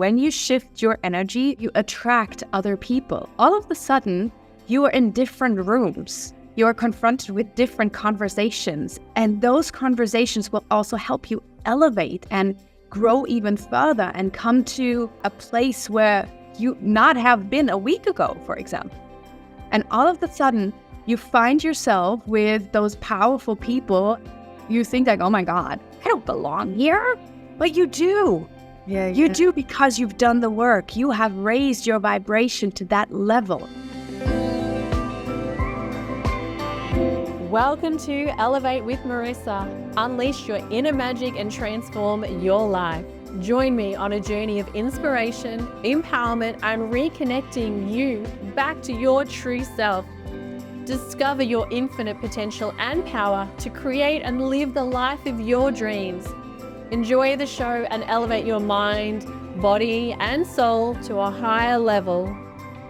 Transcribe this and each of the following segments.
when you shift your energy, you attract other people. All of a sudden, you are in different rooms. You are confronted with different conversations, and those conversations will also help you elevate and grow even further and come to a place where you not have been a week ago, for example. And all of a sudden, you find yourself with those powerful people. You think like, oh my God, I don't belong here. But you do. Yeah. You do, because you've done the work. You have raised your vibration to that level. Welcome to Elevate with Marissa. Unleash your inner magic and transform your life. Join me on a journey of inspiration, empowerment, and reconnecting you back to your true self. Discover your infinite potential and power to create and live the life of your dreams. Enjoy the show and elevate your mind, body, and soul to a higher level.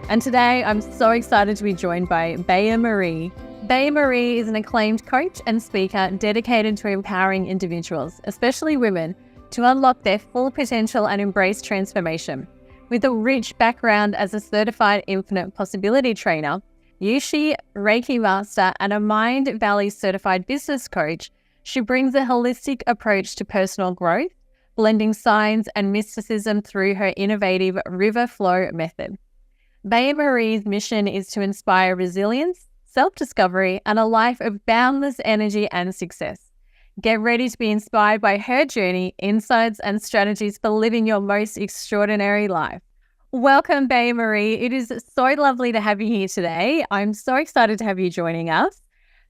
And today I'm so excited to be joined by Bea-Marie. Bea-Marie is an acclaimed coach and speaker dedicated to empowering individuals, especially women, to unlock their full potential and embrace transformation. With a rich background as a certified infinite possibility trainer, Usui Reiki Master, and a Mindvalley Certified Business Coach, she brings a holistic approach to personal growth, blending science and mysticism through her innovative RiverFlow Method. Bea-Marie's mission is to inspire resilience, self-discovery, and a life of boundless energy and success. Get ready to be inspired by her journey, insights, and strategies for living your most extraordinary life. Welcome, Bea-Marie. It is so lovely to have you here today. I'm so excited to have you joining us.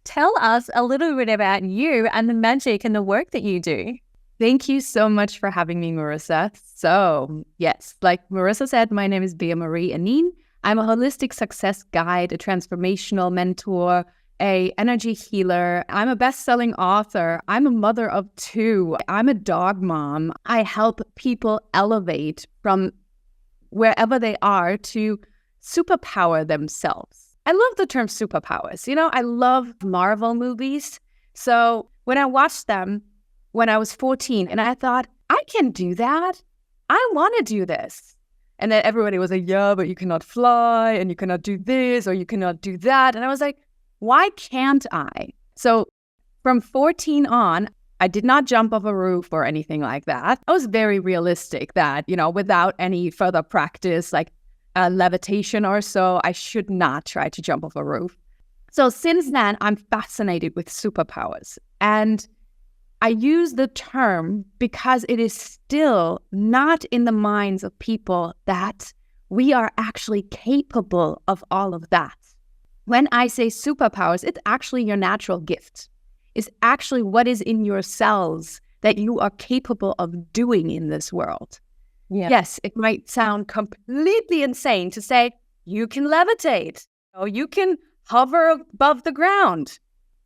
Tell us a little bit about you and the magic and the work that you do. Thank you so much for having me, Marissa. So, yes, like Marissa said, my name is Bea-Marie Aning. I'm a holistic success guide, a transformational mentor, an energy healer. I'm a best-selling author. I'm a mother of 2. I'm a dog mom. I help people elevate from wherever they are to superpower themselves. I love the term superpowers. You know, I love Marvel movies. So when I watched them when I was 14, and I thought, I can do that. I want to do this. And then everybody was like, yeah, but you cannot fly, and you cannot do this, or you cannot do that. And I was like, why can't I? So from 14 on, I did not jump off a roof or anything like that. I was very realistic that, you know, without any further practice, like levitation or so, I should not try to jump off a roof. So since then, I'm fascinated with superpowers. And I use the term because it is still not in the minds of people that we are actually capable of all of that. When I say superpowers, it's actually your natural gift. It's actually what is in your cells that you are capable of doing in this world. Yeah. Yes, it might sound completely insane to say you can levitate, or you can hover above the ground.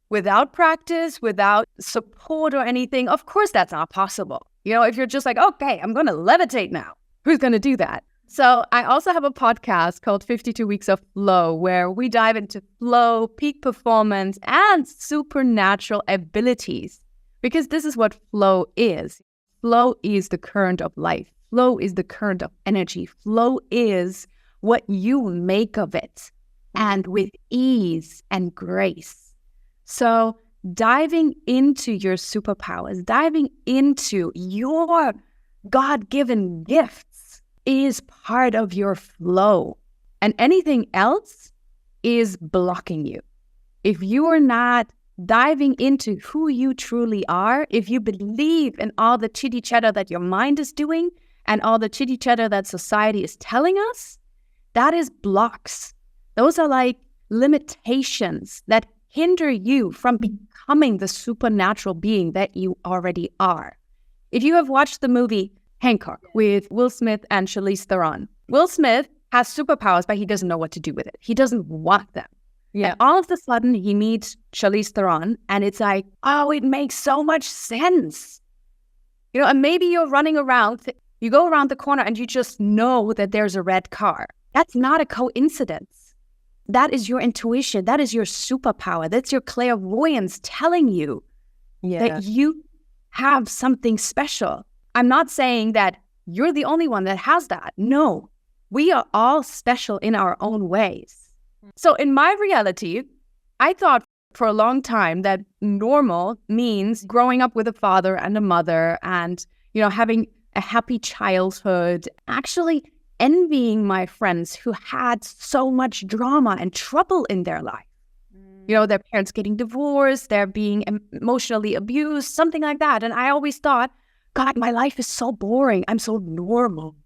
Without practice, without support or anything, of course that's not possible. You know, if you're just like, okay, I'm going to levitate now, who's going to do that? So I also have a podcast called 52 Weeks of Flow, where we dive into flow, peak performance, and supernatural abilities. Because this is what flow is. Flow is the current of life. Flow is the current of energy. Flow is what you make of it, and with ease and grace. So diving into your superpowers, diving into your God-given gifts is part of your flow. And anything else is blocking you. If you are not diving into who you truly are, if you believe in all the chitty chatter that your mind is doing and all the chitty chatter that society is telling us, that is blocks. Those are like limitations that hinder you from becoming the supernatural being that you already are. If you have watched the movie Hancock with Will Smith and Charlize Theron, Will Smith has superpowers, but he doesn't know what to do with it. He doesn't want them. Yeah. And all of a sudden, he meets Charlize Theron, and it's like, oh, it makes so much sense. You know, and maybe you're running around, you go around the corner, and you just know that there's a red car. That's not a coincidence. That is your intuition. That is your superpower. That's your clairvoyance telling you that you have something special. I'm not saying that you're the only one that has that. No, we are all special in our own ways. So in my reality, I thought for a long time that normal means growing up with a father and a mother and, having a happy childhood, actually envying my friends who had so much drama and trouble in their life. Their parents getting divorced, they're being emotionally abused, something like that. And I always thought, God, my life is so boring. I'm so normal.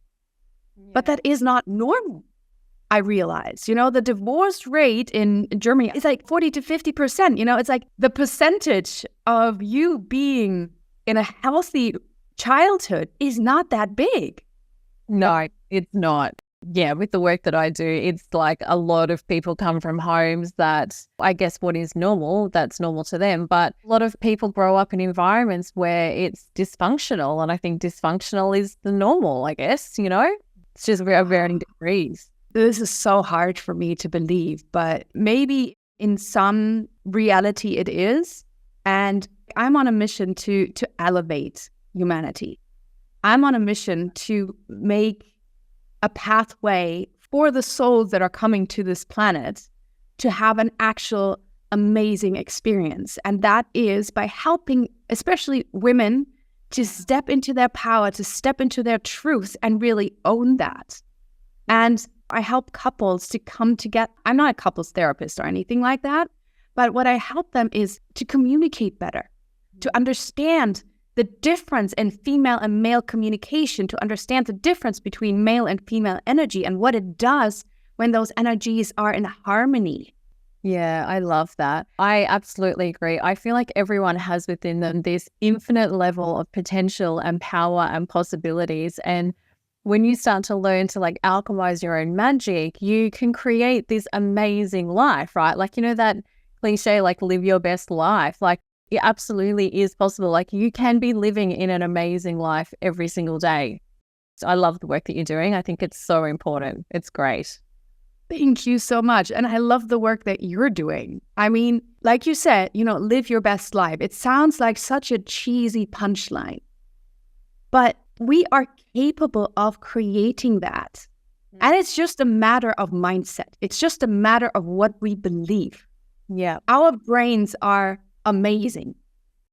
Yeah. But that is not normal. I realized, the divorce rate in Germany is like 40 to 50%. It's like the percentage of you being in a healthy childhood is not that big. No, it's not. Yeah, with the work that I do, it's like a lot of people come from homes that I guess what is normal, that's normal to them. But a lot of people grow up in environments where it's dysfunctional. And I think dysfunctional is the normal, I guess, it's just varying degrees. This is so hard for me to believe, but maybe in some reality it is. And I'm on a mission to elevate humanity. I'm on a mission to make a pathway for the souls that are coming to this planet to have an actual amazing experience. And that is by helping, especially women, to step into their power, to step into their truth and really own that. And I help couples to come together. I'm not a couples therapist or anything like that, but what I help them is to communicate better, to understand the difference in female and male communication, to understand the difference between male and female energy and what it does when those energies are in harmony. Yeah, I love that. I absolutely agree. I feel like everyone has within them this infinite level of potential and power and possibilities. And when you start to learn to alchemize your own magic, you can create this amazing life, right? That cliche, live your best life. It absolutely is possible. You can be living in an amazing life every single day. So I love the work that you're doing. I think it's so important. It's great. Thank you so much. And I love the work that you're doing. I mean, like you said, live your best life. It sounds like such a cheesy punchline, but we are capable of creating that. And it's just a matter of mindset. It's just a matter of what we believe. Yeah. Our brains are amazing.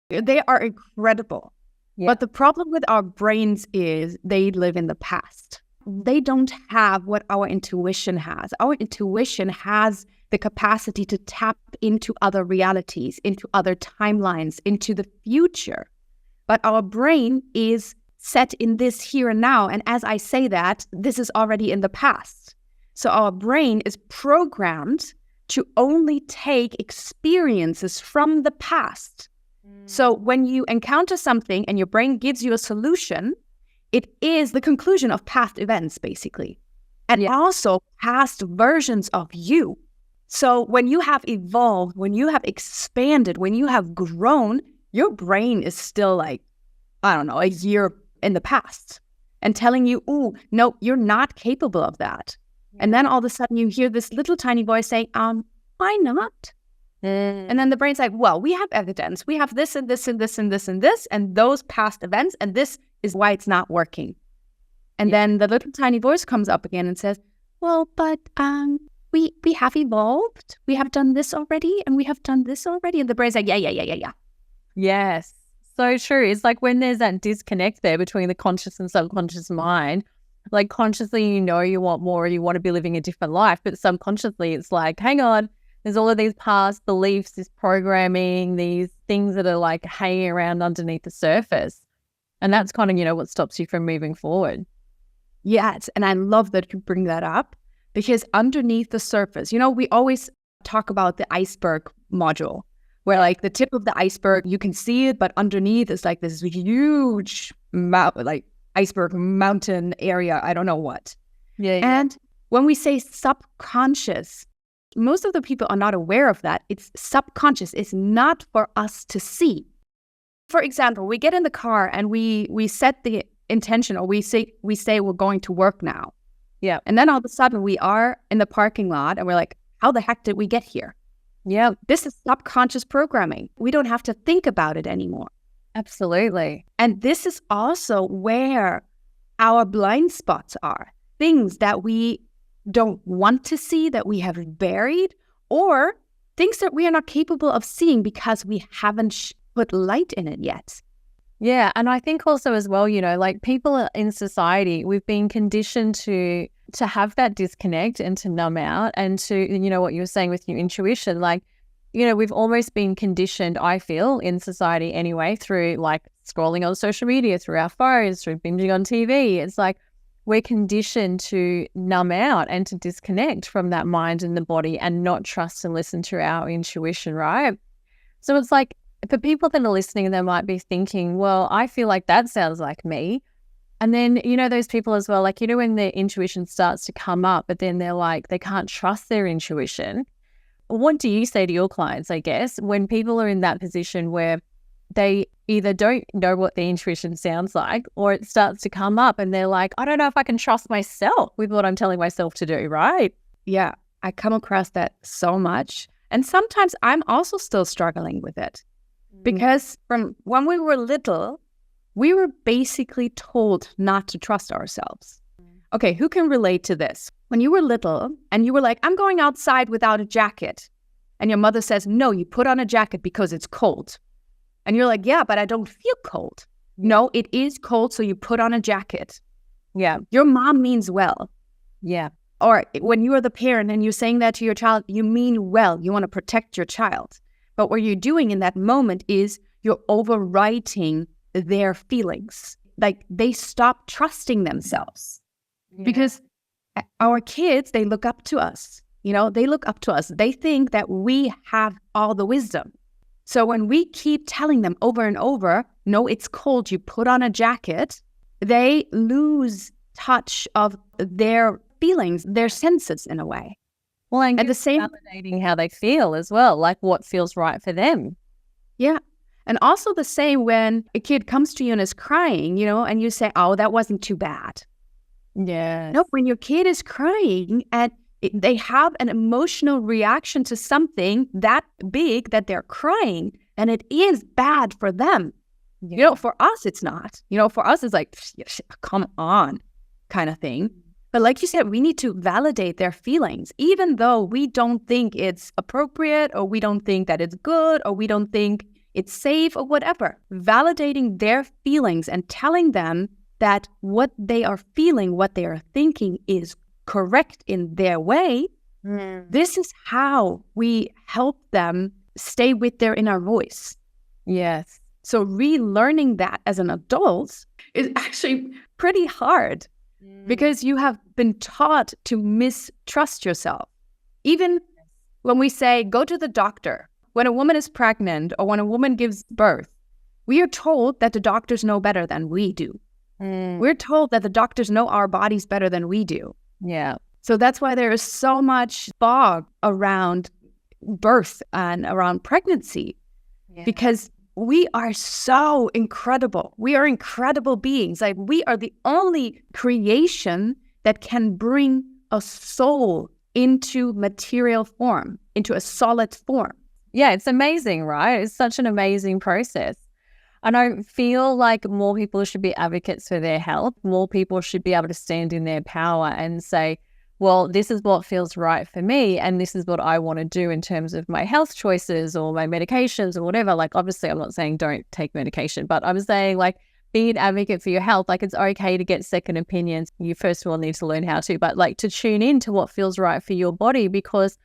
They are incredible. Yeah. But the problem with our brains is they live in the past. They don't have what our intuition has. Our intuition has the capacity to tap into other realities, into other timelines, into the future. But our brain is set in this here and now. And as I say that, this is already in the past. So our brain is programmed to only take experiences from the past. So when you encounter something and your brain gives you a solution, it is the conclusion of past events, basically. And also past versions of you. So when you have evolved, when you have expanded, when you have grown, your brain is still a year in the past and telling you, "Ooh, no, you're not capable of that." And then all of a sudden you hear this little tiny voice saying, why not? And then the brain's like, well, we have evidence. We have this and this and this and this and this and those past events, and this is why it's not working. And then the little tiny voice comes up again and says, well, but we have evolved. We have done this already, and we have done this already. And the brain's like, yeah. Yes, so true. It's like when there's that disconnect there between the conscious and subconscious mind, consciously, you want more, you want to be living a different life, but subconsciously it's like, hang on, there's all of these past beliefs, this programming, these things that are hanging around underneath the surface. And that's kind of, what stops you from moving forward. Yes. And I love that you bring that up, because underneath the surface, we always talk about the iceberg module, where the tip of the iceberg, you can see it, but underneath is this huge iceberg mountain area. I don't know what. Yeah. And when we say subconscious, most of the people are not aware of that. It's subconscious. It's not for us to see. For example, we get in the car and we set the intention, or we say we're going to work now. Yeah. And then all of a sudden we are in the parking lot and we're like, how the heck did we get here? Yeah. This is subconscious programming. We don't have to think about it anymore. Absolutely. And this is also where our blind spots are, things that we don't want to see, that we have buried, or things that we are not capable of seeing because we haven't put light in it yet. Yeah. And I think also as well, like people in society, we've been conditioned to have that disconnect and to numb out and to, what you were saying with your intuition, like, we've almost been conditioned, I feel, in society anyway, through like scrolling on social media, through our phones, through binging on TV. It's like we're conditioned to numb out and to disconnect from that mind and the body and not trust and listen to our intuition, right? So it's like, for people that are listening, they might be thinking, well, I feel like that sounds like me. And then, those people as well, like, when their intuition starts to come up, but then they're like, they can't trust their intuition. What do you say to your clients, I guess, when people are in that position where they either don't know what their intuition sounds like, or it starts to come up and they're like, I don't know if I can trust myself with what I'm telling myself to do, right? Yeah, I come across that so much. And sometimes I'm also still struggling with it. Because from when we were little, we were basically told not to trust ourselves. Okay, who can relate to this? When you were little and you were like, I'm going outside without a jacket. And your mother says, no, you put on a jacket because it's cold. And you're like, yeah, but I don't feel cold. No, it is cold, so you put on a jacket. Yeah. Your mom means well. Yeah. Or when you are the parent and you're saying that to your child, you mean well. You want to protect your child. But what you're doing in that moment is you're overwriting their feelings. Like they stop trusting themselves. Yeah. Because our kids, they look up to us. They look up to us. They think that we have all the wisdom. So when we keep telling them over and over, no, it's cold, you put on a jacket, they lose touch of their feelings, their senses in a way. Well, and the same validating how they feel as well, like what feels right for them. Yeah. And also the same when a kid comes to you and is crying, and you say, oh, that wasn't too bad. Yeah. No, when your kid is crying and they have an emotional reaction to something that big that they're crying, and it is bad for them. Yeah. For us, it's not. For us, it's like, come on kind of thing. But like you said, we need to validate their feelings, even though we don't think it's appropriate, or we don't think that it's good, or we don't think it's safe, or whatever. Validating their feelings and telling them that what they are feeling, what they are thinking is correct in their way. This is how we help them stay with their inner voice. Yes. So relearning that as an adult is actually pretty hard. Because you have been taught to mistrust yourself. Even when we say, go to the doctor, when a woman is pregnant or when a woman gives birth, we are told that the doctors know better than we do. We're told that the doctors know our bodies better than we do. Yeah. So that's why there is so much fog around birth and around pregnancy. Yeah. Because we are so incredible. We are incredible beings. Like we are the only creation that can bring a soul into material form, into a solid form. Yeah, it's amazing, right? It's such an amazing process. And I feel like more people should be advocates for their health. More people should be able to stand in their power and say, well, this is what feels right for me, and this is what I want to do in terms of my health choices or my medications or whatever. Like, obviously, I'm not saying don't take medication, but I'm saying, like, be an advocate for your health. Like, it's okay to get second opinions. You first of all need to learn how to, but like to tune in to what feels right for your body, because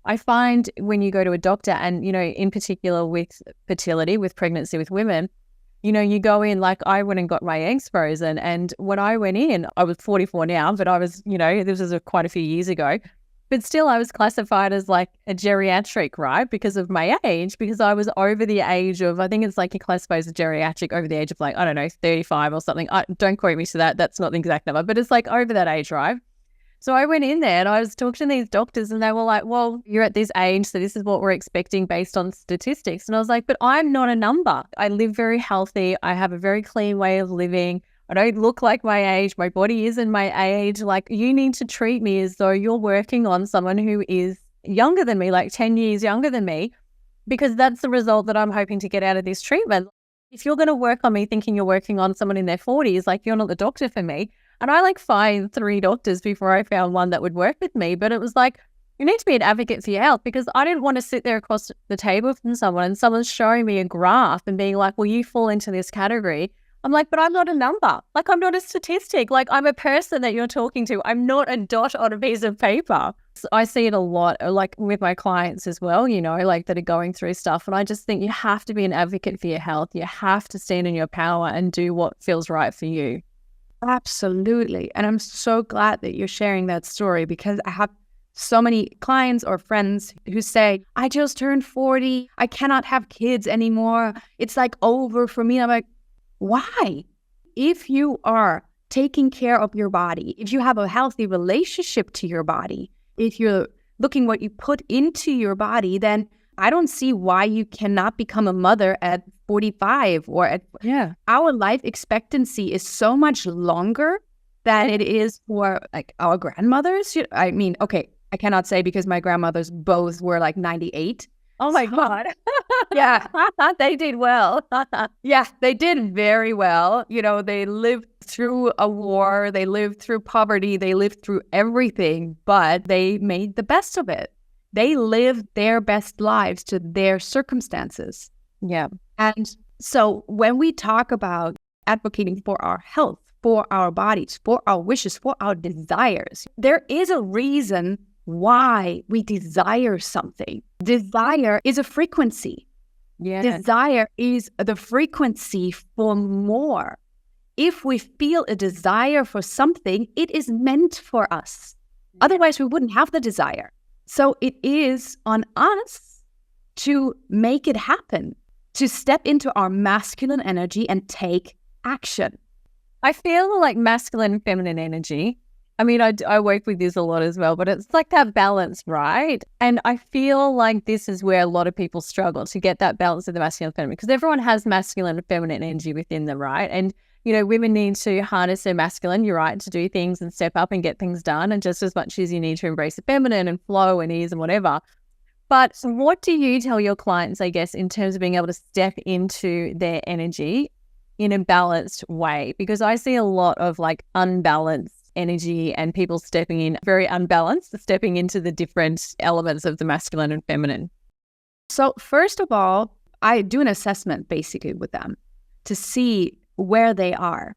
I find when you go to a doctor and, in particular with fertility, with pregnancy, with women, you go in, like I went and got my eggs frozen. And when I went in, I was 44 now, but I was, this was quite a few years ago. But still, I was classified as like a geriatric, right? Because of my age, because I was over the age of, I think it's like you classify as a geriatric over the age of like, I don't know, 35 or something. Don't quote me to that. That's not the exact number, but it's like over that age, right? So I went in there and I was talking to these doctors and they were like, well, you're at this age, so this is what we're expecting based on statistics. And I was like, but I'm not a number. I live very healthy. I have a very clean way of living. I don't look like my age. My body isn't my age. Like, you need to treat me as though you're working on someone who is younger than me, like 10 years younger than me, because that's the result that I'm hoping to get out of this treatment. If you're going to work on me thinking you're working on someone in their 40s, like you're not the doctor for me. And I like find 3 doctors before I found one that would work with me. But it was like, you need to be an advocate for your health, because I didn't want to sit there across the table from someone and someone's showing me a graph and being like, well, you fall into this category. I'm like, but I'm not a number. Like, I'm not a statistic. Like, I'm a person that you're talking to. I'm not a dot on a piece of paper. So I see it a lot, like with my clients as well, you know, like that are going through stuff. And I just think you have to be an advocate for your health. You have to stand in your power and do what feels right for you. Absolutely. And I'm so glad that you're sharing that story, because I have so many clients or friends who say, I just turned 40. I cannot have kids anymore. It's like over for me. I'm like, why? If you are taking care of your body, if you have a healthy relationship to your body, if you're looking what you put into your body, then I don't see why you cannot become a mother at 45 or at... Yeah. Our life expectancy is so much longer than it is for like our grandmothers. I mean, okay, I cannot say because my grandmothers both were like 98. Oh my God. Yeah. They did well. Yeah, they did very well. You know, they lived through a war, they lived through poverty, they lived through everything, but they made the best of it. They lived their best lives to their circumstances. Yeah. And so when we talk about advocating for our health, for our bodies, for our wishes, for our desires, there is a reason why we desire something. Desire is a frequency. Yeah. Desire is the frequency for more. If we feel a desire for something, it is meant for us. Otherwise, we wouldn't have the desire. So it is on us to make it happen, to step into our masculine energy and take action. I feel like masculine and feminine energy. I mean, I work with this a lot as well, but it's like that balance, right? And I feel like this is where a lot of people struggle to get that balance of the masculine and feminine, because everyone has masculine and feminine energy within them, right? And, you know, women need to harness their masculine, you're right, to do things and step up and get things done. And just as much as you need to embrace the feminine and flow and ease and whatever. But what do you tell your clients, I guess, in terms of being able to step into their energy in a balanced way? Because I see a lot of like unbalanced energy and people stepping in very unbalanced, stepping into the different elements of the masculine and feminine. So first of all, I do an assessment basically with them to see where they are.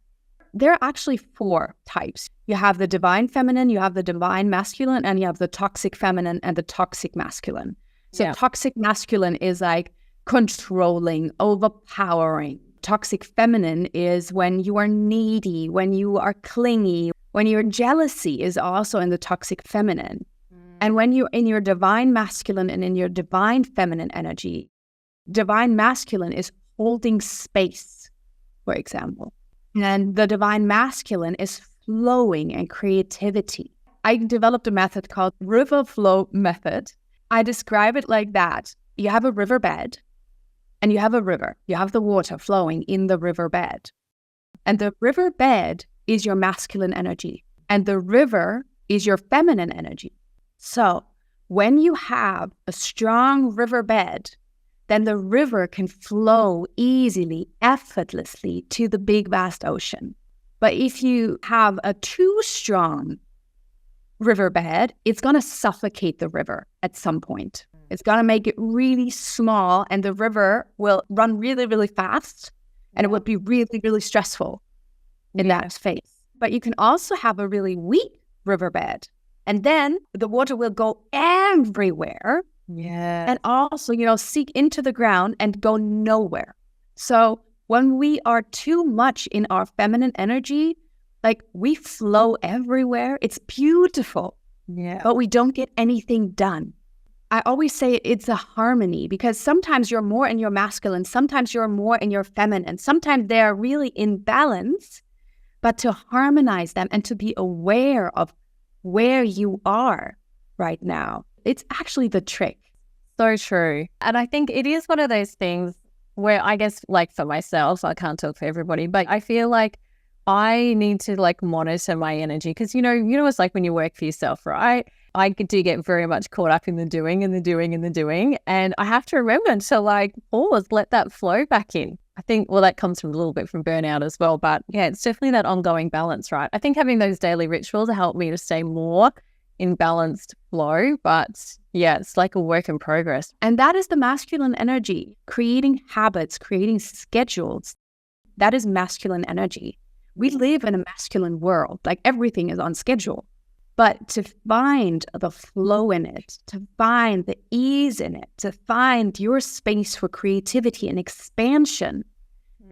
There are actually 4 types. You have the divine feminine, you have the divine masculine, and you have the toxic feminine and the toxic masculine. So toxic masculine is like controlling, overpowering. Toxic feminine is when you are needy, when you are clingy, when your jealousy is also in the toxic feminine. And when you're in your divine masculine and in your divine feminine energy, divine masculine is holding space, for example. And the divine masculine is flowing and creativity. I developed a method called RiverFlow Method. I describe it like that. You have a riverbed and you have a river. You have the water flowing in the riverbed. And the riverbed is your masculine energy. And the river is your feminine energy. So when you have a strong riverbed, then the river can flow easily, effortlessly to the big, vast ocean. But if you have a too strong riverbed, it's going to suffocate the river at some point. It's going to make it really small, and the river will run really, really fast, and it will be really, really stressful in that phase. But you can also have a really weak riverbed, and then the water will go everywhere. Yeah. And also, you know, seek into the ground and go nowhere. So when we are too much in our feminine energy, like we flow everywhere. It's beautiful. Yeah. But we don't get anything done. I always say it's a harmony, because sometimes you're more in your masculine, sometimes you're more in your feminine, sometimes they're really in balance. But to harmonize them and to be aware of where you are right now, it's actually the trick. So true. And I think it is one of those things where I guess, like for myself, I can't talk for everybody, but I feel like I need to like monitor my energy, because you know it's like when you work for yourself, right? I do get very much caught up in the doing and the doing and the doing, and I have to remember to like pause, let that flow back in. I think, well, that comes from a little bit from burnout as well. But yeah, it's definitely that ongoing balance, right? I think having those daily rituals help me to stay more in balanced flow. But yeah, it's like a work in progress. And that is the masculine energy, creating habits, creating schedules. That is masculine energy. We live in a masculine world, like everything is on schedule. But to find the flow in it, to find the ease in it, to find your space for creativity and expansion,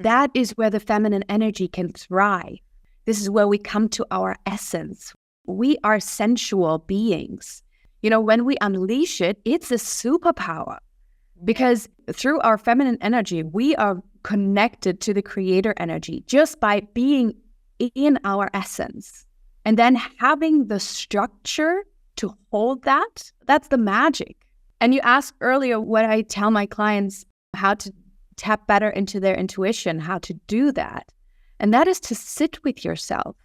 that is where the feminine energy can thrive. This is where we come to our essence. We are sensual beings. You know, when we unleash it, it's a superpower because through our feminine energy, we are connected to the creator energy just by being in our essence. And then having the structure to hold that, that's the magic. And you asked earlier what I tell my clients how to tap better into their intuition, how to do that. And that is to sit with yourself.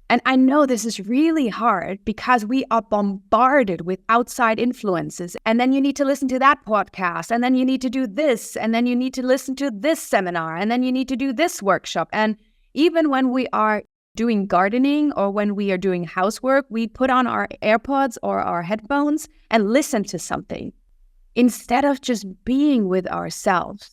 And I know this is really hard because we are bombarded with outside influences. And then you need to listen to that podcast. And then you need to do this. And then you need to listen to this seminar. And then you need to do this workshop. And even when we are doing gardening or when we are doing housework, we put on our AirPods or our headphones and listen to something instead of just being with ourselves.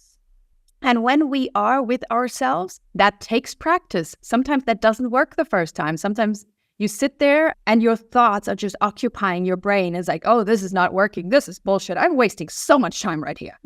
And when we are with ourselves, that takes practice. Sometimes that doesn't work the first time. Sometimes you sit there and your thoughts are just occupying your brain. It's like, oh, this is not working. This is bullshit. I'm wasting so much time right here.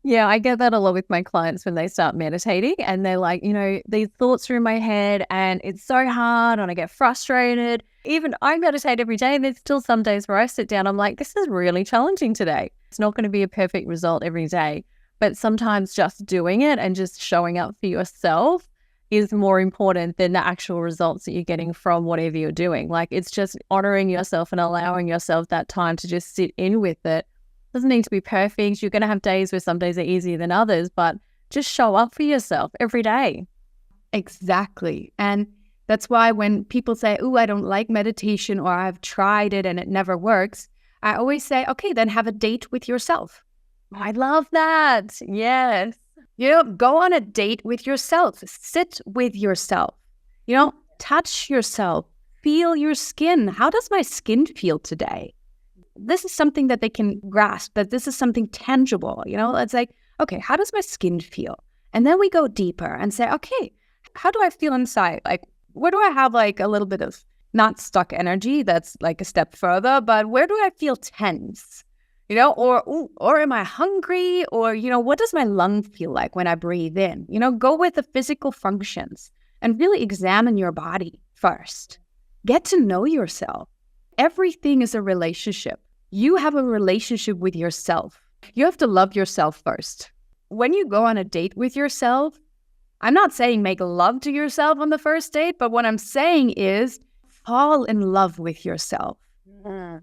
Yeah, I get that a lot with my clients when they start meditating and they're like, you know, these thoughts are in my head and it's so hard and I get frustrated. Even I meditate every day and there's still some days where I sit down, I'm like, this is really challenging today. It's not going to be a perfect result every day, but sometimes just doing it and just showing up for yourself is more important than the actual results that you're getting from whatever you're doing. Like it's just honoring yourself and allowing yourself that time to just sit in with it. Doesn't need to be perfect. You're going to have days where some days are easier than others, but just show up for yourself every day. Exactly. And that's why when people say, oh, I don't like meditation or I've tried it and it never works, I always say, okay, then have a date with yourself. I love that. Yes. You know, go on a date with yourself. Sit with yourself. You know, touch yourself. Feel your skin. How does my skin feel today? This is something that they can grasp, that this is something tangible. You know, it's like, okay, how does my skin feel? And then we go deeper and say, okay, how do I feel inside? Like, where do I have like a little bit of not stuck energy? That's like a step further, but where do I feel tense? You know, or am I hungry? Or, you know, what does my lung feel like when I breathe in? You know, go with the physical functions and really examine your body first. Get to know yourself. Everything is a relationship. You have a relationship with yourself. You have to love yourself first. When you go on a date with yourself, I'm not saying make love to yourself on the first date, but what I'm saying is fall in love with yourself. Mm-hmm.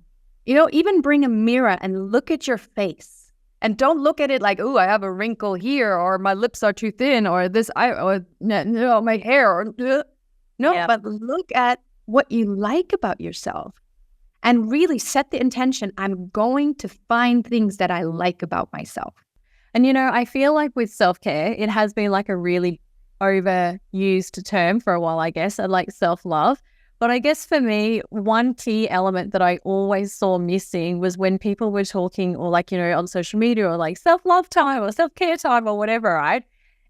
You know, even bring a mirror and look at your face. And don't look at it like, oh, I have a wrinkle here, or my lips are too thin, or this, or no, my hair, or no, yeah. But look at what you like about yourself. And really set the intention, I'm going to find things that I like about myself. And, you know, I feel like with self-care, it has been like a really overused term for a while, I guess, and like self-love. But I guess for me, one key element that I always saw missing was when people were talking or like, you know, on social media or like self-love time or self-care time or whatever, right?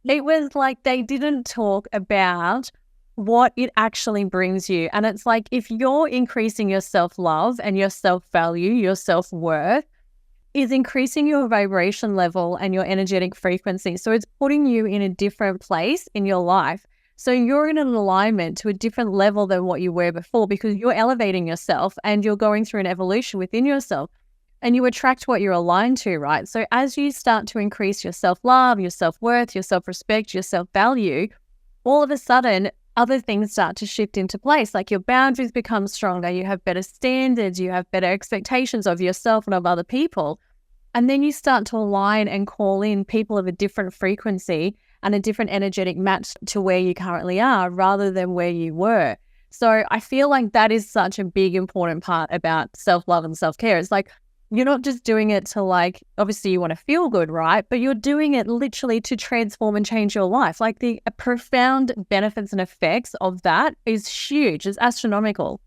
It was like they didn't talk about what it actually brings you. And it's like, if you're increasing your self-love and your self-value, your self-worth is increasing your vibration level and your energetic frequency. So it's putting you in a different place in your life. So you're in an alignment to a different level than what you were before because you're elevating yourself and you're going through an evolution within yourself and you attract what you're aligned to, right? So as you start to increase your self-love, your self-worth, your self-respect, your self-value, all of a sudden, other things start to shift into place, like your boundaries become stronger, you have better standards, you have better expectations of yourself and of other people. And then you start to align and call in people of a different frequency and a different energetic match to where you currently are rather than where you were. So I feel like that is such a big, important part about self-love and self-care. It's like you're not just doing it to like, obviously you want to feel good, right? But you're doing it literally to transform and change your life. Like the profound benefits and effects of that is huge. It's astronomical.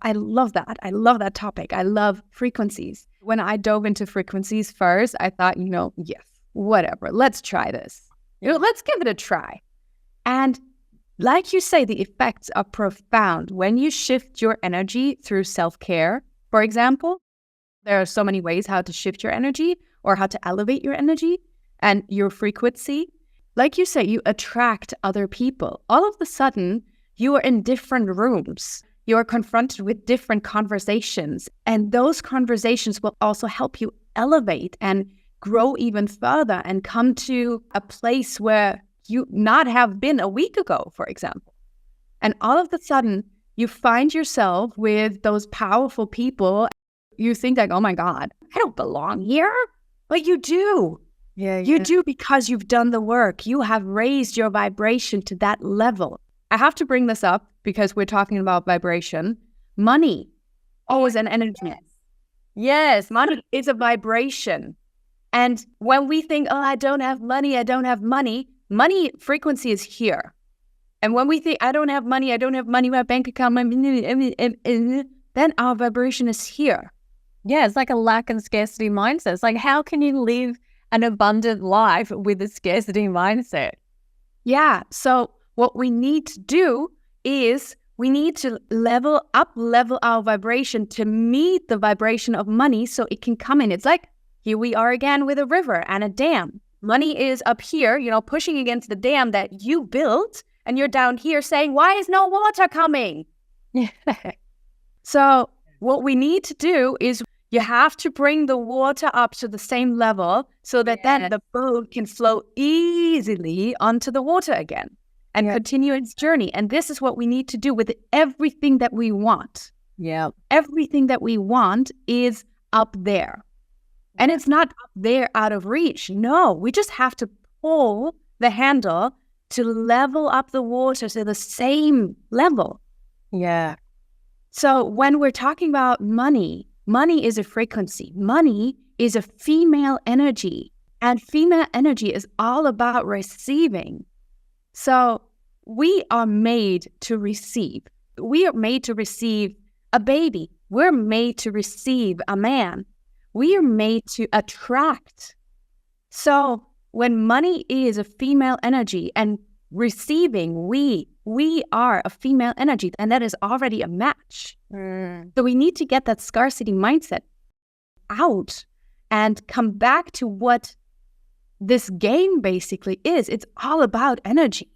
I love that. I love that topic. I love frequencies. When I dove into frequencies first, I thought, yes, whatever, let's try this. Let's give it a try. And like you say, the effects are profound. When you shift your energy through self-care, for example, there are so many ways how to shift your energy or how to elevate your energy and your frequency. Like you say, you attract other people. All of a sudden, you are in different rooms. You are confronted with different conversations. And those conversations will also help you elevate and grow even further and come to a place where you not have been a week ago, for example. And all of a sudden, you find yourself with those powerful people. You think like, oh my God, I don't belong here. But you do. Yeah. You do, because you've done the work. You have raised your vibration to that level. I have to bring this up because we're talking about vibration. Money, always an energy. Yes, money is a vibration. And when we think, oh, I don't have money, money frequency is here. And when we think, I don't have money, my bank account, then our vibration is here. Yeah, it's like a lack and scarcity mindset. It's like, how can you live an abundant life with a scarcity mindset? Yeah. So what we need to do is we need to level our vibration to meet the vibration of money so it can come in. It's like, here we are again with a river and a dam. Money is up here, pushing against the dam that you built, and you're down here saying, why is no water coming? Yeah. So what we need to do is you have to bring the water up to the same level so that then the boat can flow easily onto the water again and continue its journey. And this is what we need to do with everything that we want. Yeah. Everything that we want is up there. And it's not up there out of reach. No, we just have to pull the handle to level up the water to the same level. Yeah. So when we're talking about money, money is a frequency. Money is a female energy. And female energy is all about receiving. So we are made to receive. We are made to receive a baby. We're made to receive a man. We are made to attract. So when money is a female energy and receiving, we are a female energy, and that is already a match. So we need to get that scarcity mindset out and come back to what this game basically is. It's all about energy.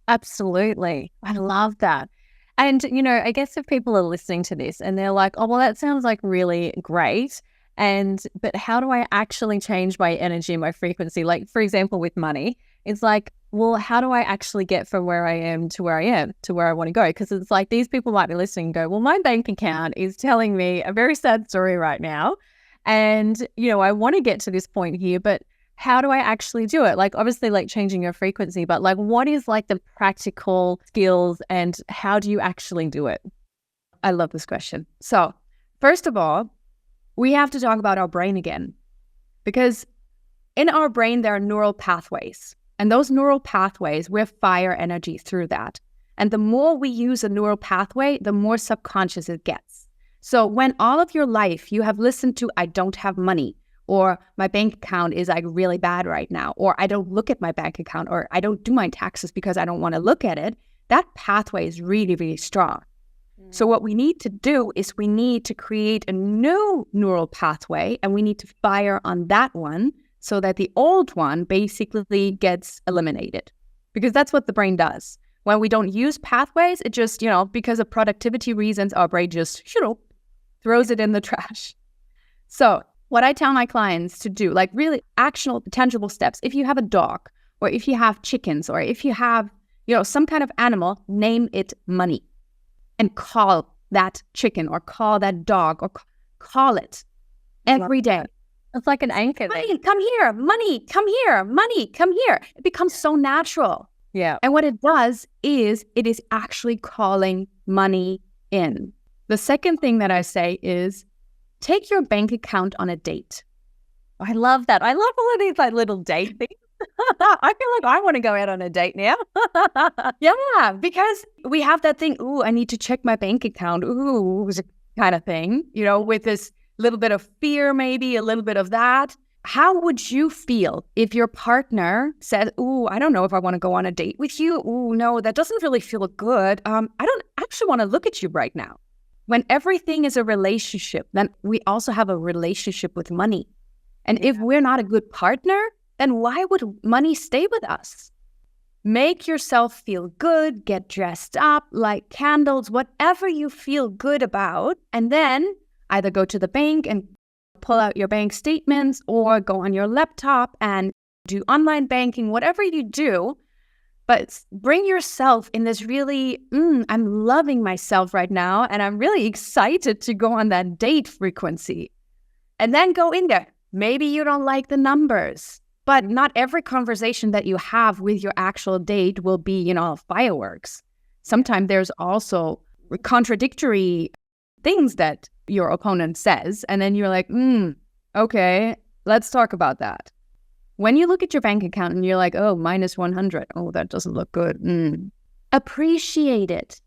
Absolutely. I love that. And, I guess if people are listening to this and they're like, oh, well, that sounds like really great. But how do I actually change my energy, my frequency? Like, for example, with money, it's like, well, how do I actually get from where I am to where I want to go? Because it's like these people might be listening and go, well, my bank account is telling me a very sad story right now. And, I want to get to this point here, but how do I actually do it? Like, obviously, like changing your frequency, but like, what is like the practical skills and how do you actually do it? I love this question. So first of all, we have to talk about our brain again, because in our brain, there are neural pathways, and those neural pathways, we fire energy through that. And the more we use a neural pathway, the more subconscious it gets. So when all of your life you have listened to, I don't have money, or my bank account is like really bad right now, or I don't look at my bank account, or I don't do my taxes because I don't want to look at it, that pathway is really, really strong. So what we need to do is we need to create a new neural pathway, and we need to fire on that one so that the old one basically gets eliminated, because that's what the brain does. When we don't use pathways, it just, because of productivity reasons, our brain just, throws it in the trash. So what I tell my clients to do, like really actionable, tangible steps, if you have a dog, or if you have chickens, or if you have, some kind of animal, name it money. And call that chicken or call that dog or call it every day. It's like an anchor. Money, come here. Money, come here. Money, come here. It becomes so natural. Yeah. And what it does is it is actually calling money in. The second thing that I say is take your bank account on a date. I love that. I love all of these like little date things. I feel like I want to go out on a date now. Yeah, because we have that thing, ooh, I need to check my bank account, ooh, kind of thing, with this little bit of fear, maybe a little bit of that. How would you feel if your partner said, ooh, I don't know if I want to go on a date with you. Ooh, no, that doesn't really feel good. I don't actually want to look at you right now. When everything is a relationship, then we also have a relationship with money. And if we're not a good partner, then why would money stay with us? Make yourself feel good, get dressed up, light candles, whatever you feel good about, and then either go to the bank and pull out your bank statements or go on your laptop and do online banking, whatever you do. But bring yourself in this really, I'm loving myself right now, and I'm really excited to go on that date frequency. And then go in there. Maybe you don't like the numbers, but not every conversation that you have with your actual date will be, fireworks. Sometimes there's also contradictory things that your opponent says, and then you're like, okay, let's talk about that. When you look at your bank account and you're like, oh, minus 100, oh, that doesn't look good. Appreciate it.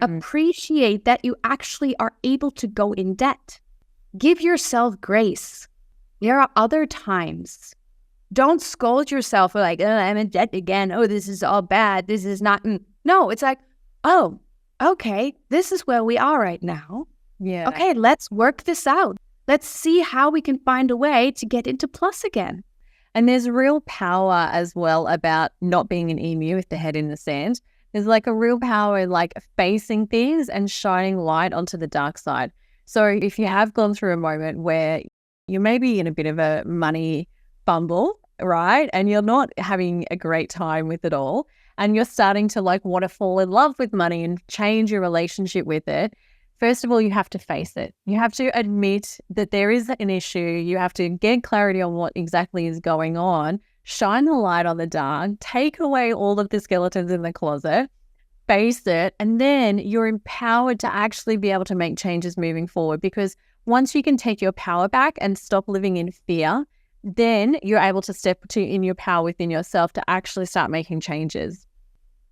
Appreciate that you actually are able to go in debt. Give yourself grace. There are other times. Don't scold yourself for like, oh, I'm in debt again. Oh, this is all bad. This is not. No, it's like, oh, okay, this is where we are right now. Yeah. Okay, let's work this out. Let's see how we can find a way to get into plus again. And there's real power as well about not being an emu with the head in the sand. There's like a real power like facing things and shining light onto the dark side. So if you have gone through a moment where you may be in a bit of a money fumble, right? And you're not having a great time with it all, and you're starting to like want to fall in love with money and change your relationship with it. First of all, you have to face it. You have to admit that there is an issue. You have to get clarity on what exactly is going on, shine the light on the dark, take away all of the skeletons in the closet, face it, and then you're empowered to actually be able to make changes moving forward. Because once you can take your power back and stop living in fear, then you're able to step in your power within yourself to actually start making changes.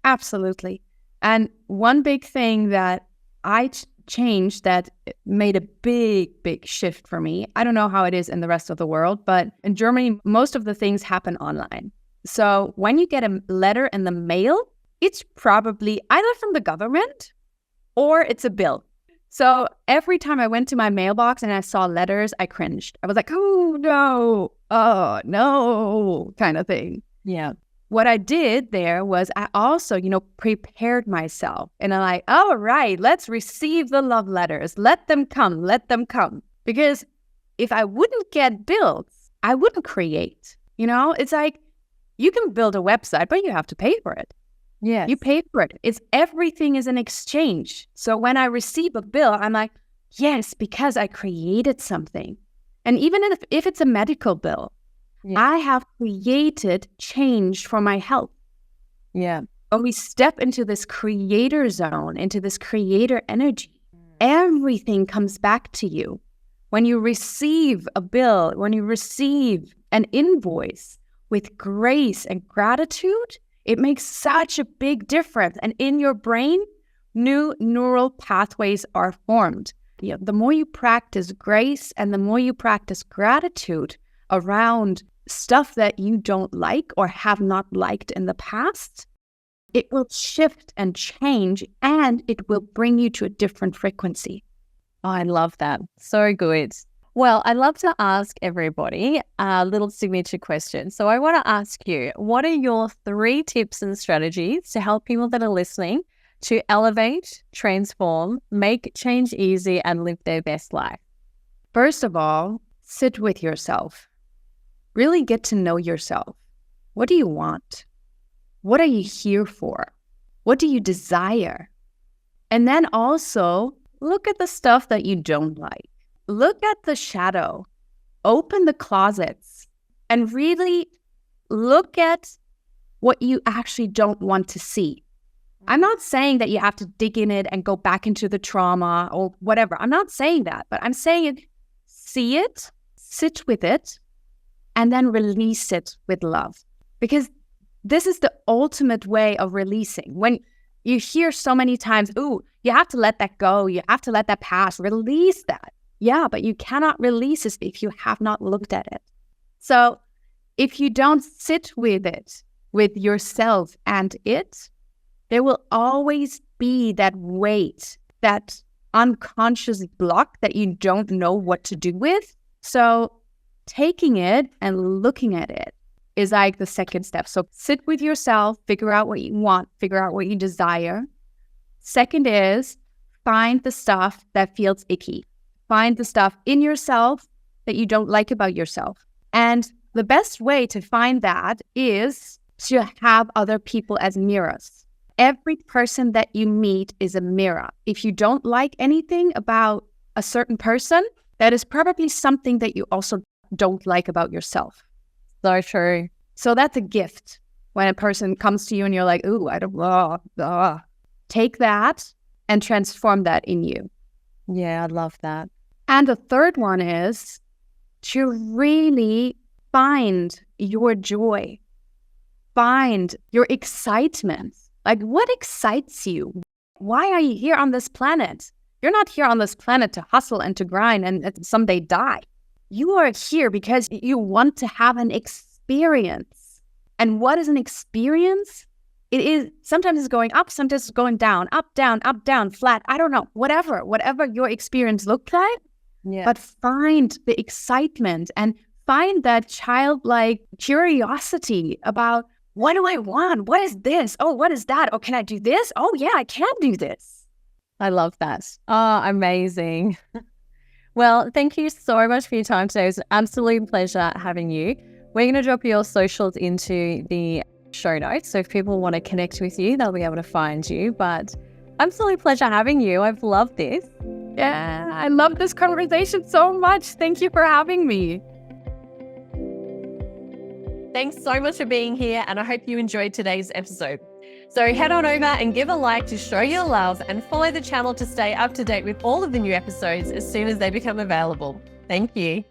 Absolutely. And one big thing that I changed that made a big shift for me. I don't know how it is in the rest of the world, but in Germany, most of the things happen online. So when you get a letter in the mail, it's probably either from the government or it's a bill. So every time I went to my mailbox and I saw letters, I cringed. I was like, oh no, kind of thing. Yeah. What I did there was I also, prepared myself. And I'm like, all right, let's receive the love letters. Let them come. Because if I wouldn't get bills, I wouldn't create. It's like you can build a website, but you have to pay for it. Yeah, you pay for it. Everything is an exchange. So when I receive a bill, I'm like, yes, because I created something. And even if it's a medical bill, I have created change for my health. Yeah. When we step into this creator zone, into this creator energy, everything comes back to you. When you receive a bill, when you receive an invoice with grace and gratitude, it makes such a big difference. And in your brain, new neural pathways are formed. The more you practice grace and the more you practice gratitude around stuff that you don't like or have not liked in the past, it will shift and change, and it will bring you to a different frequency. Oh, I love that. So good. Well, I'd love to ask everybody a little signature question. So I want to ask you, what are your 3 tips and strategies to help people that are listening to elevate, transform, make change easy, and live their best life? First of all, sit with yourself. Really get to know yourself. What do you want? What are you here for? What do you desire? And then also look at the stuff that you don't like. Look at the shadow. Open the closets and really look at what you actually don't want to see. I'm not saying that you have to dig in it and go back into the trauma or whatever. I'm not saying that, but I'm saying see it, sit with it, and then release it with love. Because this is the ultimate way of releasing. When you hear so many times, ooh, you have to let that go. You have to let that pass. Release that. Yeah, but you cannot release it if you have not looked at it. So if you don't sit with it, with yourself and it, there will always be that weight, that unconscious block that you don't know what to do with. So taking it and looking at it is like the second step. So sit with yourself, figure out what you want, figure out what you desire. Second is find the stuff that feels icky. Find the stuff in yourself that you don't like about yourself. And the best way to find that is to have other people as mirrors. Every person that you meet is a mirror. If you don't like anything about a certain person, that is probably something that you also don't like about yourself. So true. So that's a gift. When a person comes to you and you're like, ooh, I don't, take that and transform that in you. Yeah, I love that. And the third one is to really find your joy, find your excitement. Like, what excites you? Why are you here on this planet? You're not here on this planet to hustle and to grind and someday die. You are here because you want to have an experience. And what is an experience? It is, sometimes it's going up, sometimes it's going down, up, down, flat. I don't know, whatever your experience looks like. Yeah. But find the excitement and find that childlike curiosity about, what do I want? What is this? Oh, what is that? Oh, can I do this? Oh, yeah, I can do this. I love that. Oh, amazing. Well, thank you so much for your time today. It was an absolute pleasure having you. We're going to drop your socials into the show notes. So if people want to connect with you, they'll be able to find you. But absolute pleasure having you. I've loved this. Yeah, I love this conversation so much. Thank you for having me. Thanks so much for being here, and I hope you enjoyed today's episode. So head on over and give a like to show your love, and follow the channel to stay up to date with all of the new episodes as soon as they become available. Thank you.